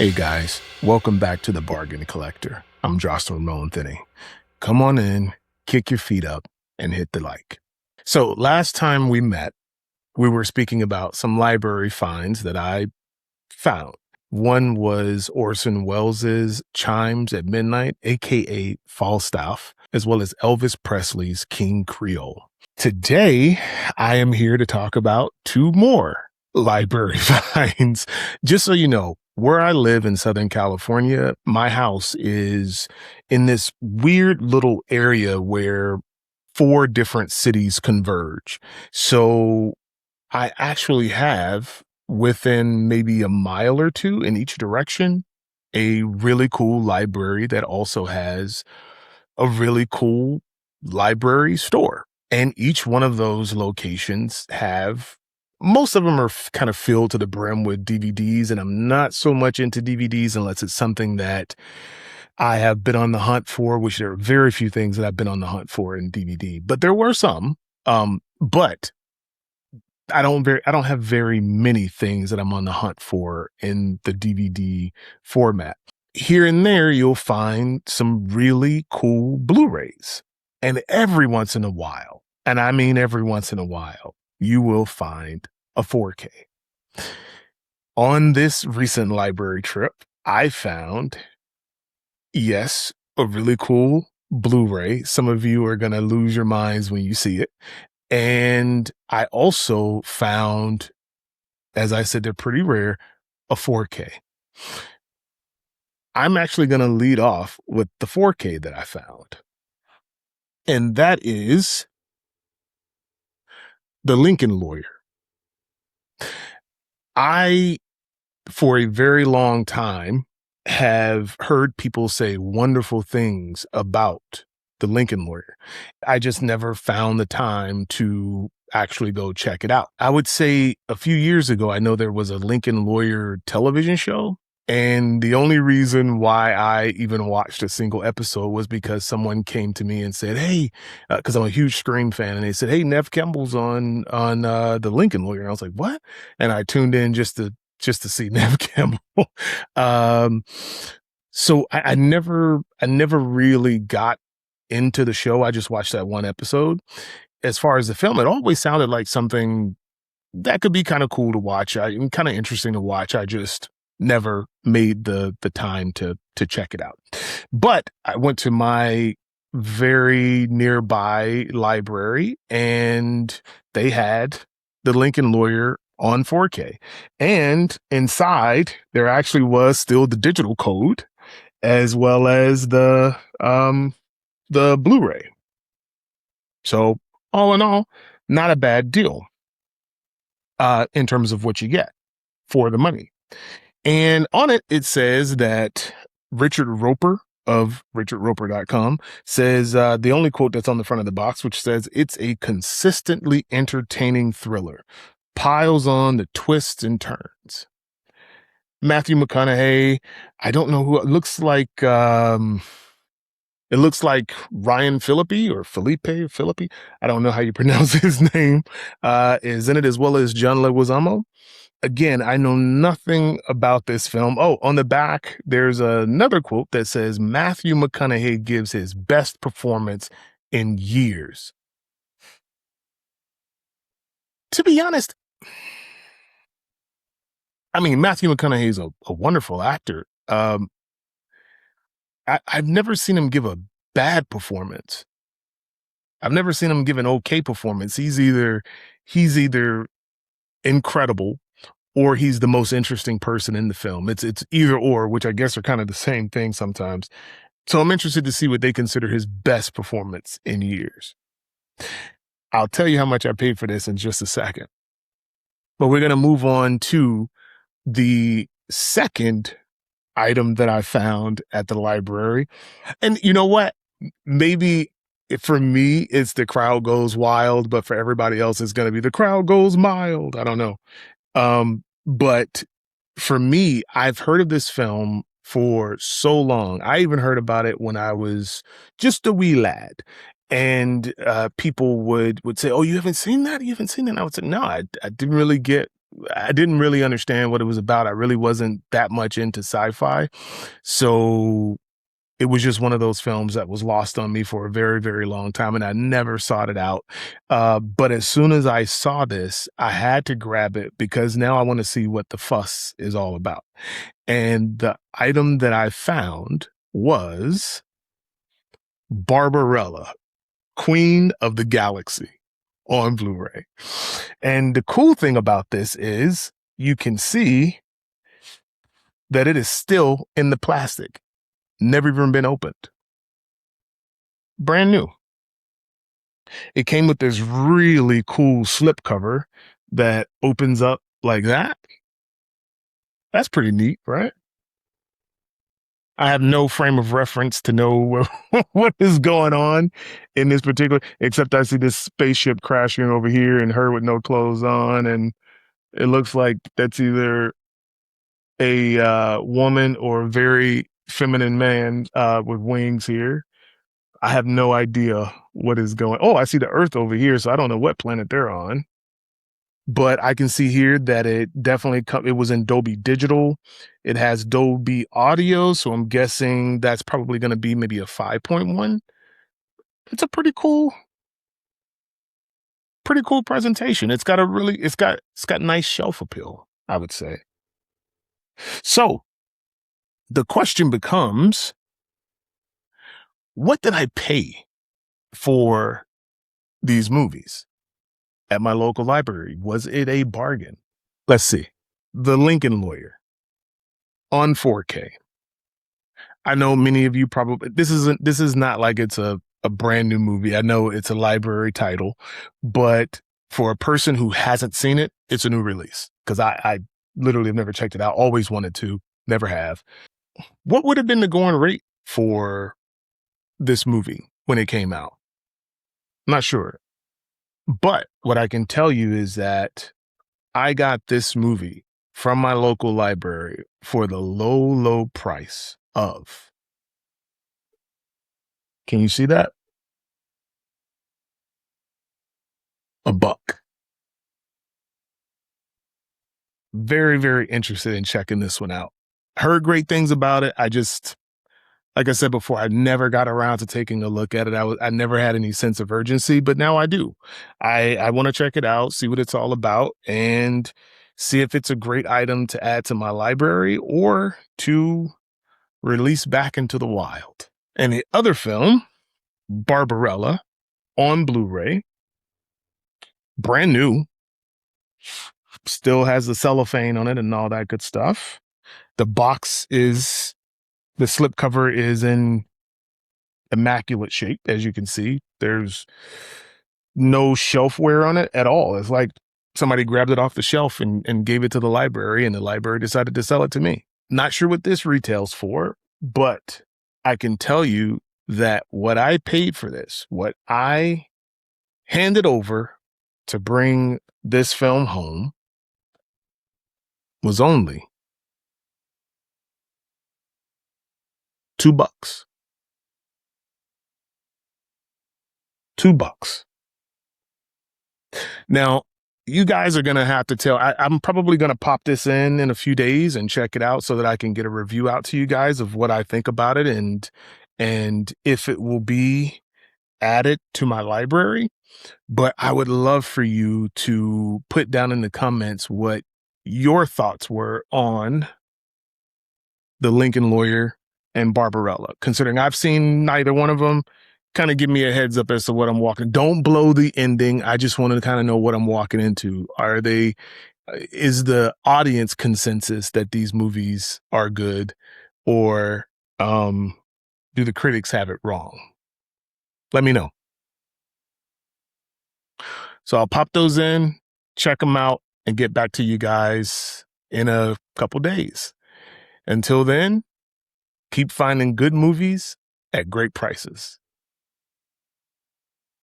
Hey guys, welcome back to the Bargain Collector. I'm Jocelyn Molinthini. Come on in, kick your feet up, and hit the like. So last time we met, we were speaking about some library finds that I found. One was Orson Welles' Chimes at Midnight, aka Falstaff, as well as Elvis Presley's King Creole. Today, I am here to talk about two more library finds. Just so you know, where I live in Southern California, my house is in this weird little area where four different cities converge. So I actually have, within maybe a mile or two in each direction, a really cool library that also has a really cool library store. And each one of those locations most of them are kind of filled to the brim with DVDs. And I'm not so much into DVDs unless it's something that I have been on the hunt for, which there are very few things that I've been on the hunt for in DVD, but there were some. But I don't have very many things that I'm on the hunt for in the DVD format. Here and there, you'll find some really cool Blu-rays. And every once in a while, and I mean every once in a while, you will find a 4K. On this recent library trip, I found, yes, a really cool Blu-ray. Some of you are going to lose your minds when you see it. And I also found, as I said, they're pretty rare, a 4K. I'm actually going to lead off with the 4K that I found. And that is The Lincoln Lawyer. I, for a very long time, have heard people say wonderful things about The Lincoln Lawyer. I just never found the time to actually go check it out. I would say a few years ago, I know there was a Lincoln Lawyer television show. And the only reason why I even watched a single episode was because someone came to me and said, hey, because I'm a huge Scream fan, and they said, hey, Nev Campbell's on The Lincoln Lawyer. And I was like, what? And I tuned in just to see Nev Campbell. So I never really got into the show. I just watched that one episode. As far as the film, it always sounded like something that could be kind of cool to watch, kind of interesting to watch. I just never made the time to check it out. But I went to my very nearby library and they had The Lincoln Lawyer on 4K. And inside there actually was still the digital code as well as the Blu-ray. So all in all, not a bad deal in terms of what you get for the money. And on it, it says that Richard Roper of richardroper.com says the only quote that's on the front of the box, which says it's a consistently entertaining thriller, piles on the twists and turns. Matthew McConaughey, I don't know who it looks like. It looks like Ryan Phillippe or Phillippe. I don't know how you pronounce his name, is in it, as well as John Leguizamo. Again, I know nothing about this film. Oh, on the back, there's another quote that says Matthew McConaughey gives his best performance in years. To be honest, I mean, Matthew McConaughey is a wonderful actor. I've never seen him give a bad performance. I've never seen him give an okay performance. He's either incredible or he's the most interesting person in the film. It's either or, which I guess are kind of the same thing sometimes. So I'm interested to see what they consider his best performance in years. I'll tell you how much I paid for this in just a second. But we're going to move on to the second item that I found at the library. And you know what? Maybe for me, it's The Crowd Goes Wild, but for everybody else, it's going to be The Crowd Goes Mild. I don't know. But for me, I've heard of this film for so long. I even heard about it when I was just a wee lad. And people would say, oh, you haven't seen that? You haven't seen that? And I would say, no, I didn't really get I didn't really understand what it was about. I really wasn't that much into sci-fi. So it was just one of those films that was lost on me for a very, very long time, and I never sought it out. But as soon as I saw this, I had to grab it because now I want to see what the fuss is all about. And the item that I found was Barbarella, Queen of the Galaxy on Blu-ray. And the cool thing about this is you can see that it is still in the plastic, never even been opened. Brand new. It came with this really cool slipcover that opens up like that. That's pretty neat, right? I have no frame of reference to know what is going on in this particular, except I see this spaceship crashing over here and her with no clothes on. And it looks like that's either a woman or a very feminine man with wings here. I have no idea what is going. Oh, I see the Earth over here, so I don't know what planet they're on. But I can see here that it definitely it was in Dolby Digital. It has Dolby Audio, so I'm guessing that's probably going to be maybe a 5.1. It's a pretty cool presentation. It's got nice shelf appeal, I would say. So the question becomes, what did I pay for these movies at my local library? Was it a bargain? Let's see. The Lincoln Lawyer on 4K. I know many of you probably, this is not like it's a brand new movie. I know it's a library title, but for a person who hasn't seen it, it's a new release because I literally have never checked it out. Always wanted to, never have. What would have been the going rate for this movie when it came out? I'm not sure. But what I can tell you is that I got this movie from my local library for the low, low price of, can you see that? $1. Very, very interested in checking this one out. Heard great things about it. Like I said before, I never got around to taking a look at it. I never had any sense of urgency, but now I do. I want to check it out, see what it's all about, and see if it's a great item to add to my library or to release back into the wild. And the other film, Barbarella, on Blu-ray, brand new, still has the cellophane on it and all that good stuff. The slipcover is in immaculate shape, as you can see. There's no shelf wear on it at all. It's like somebody grabbed it off the shelf and gave it to the library, and the library decided to sell it to me. Not sure what this retails for, but I can tell you that what I paid for this, what I handed over to bring this film home, was only $2. $2. Now, you guys are going to have to tell, I'm probably going to pop this in a few days and check it out so that I can get a review out to you guys of what I think about it and if it will be added to my library. But I would love for you to put down in the comments what your thoughts were on The Lincoln Lawyer and Barbarella. Considering I've seen neither one of them, kind of give me a heads up as to what I'm walking. Don't blow the ending. I just want to kind of know what I'm walking into. Is the audience consensus that these movies are good, or do the critics have it wrong? Let me know. So I'll pop those in, check them out, and get back to you guys in a couple days. Until then, keep finding good movies at great prices.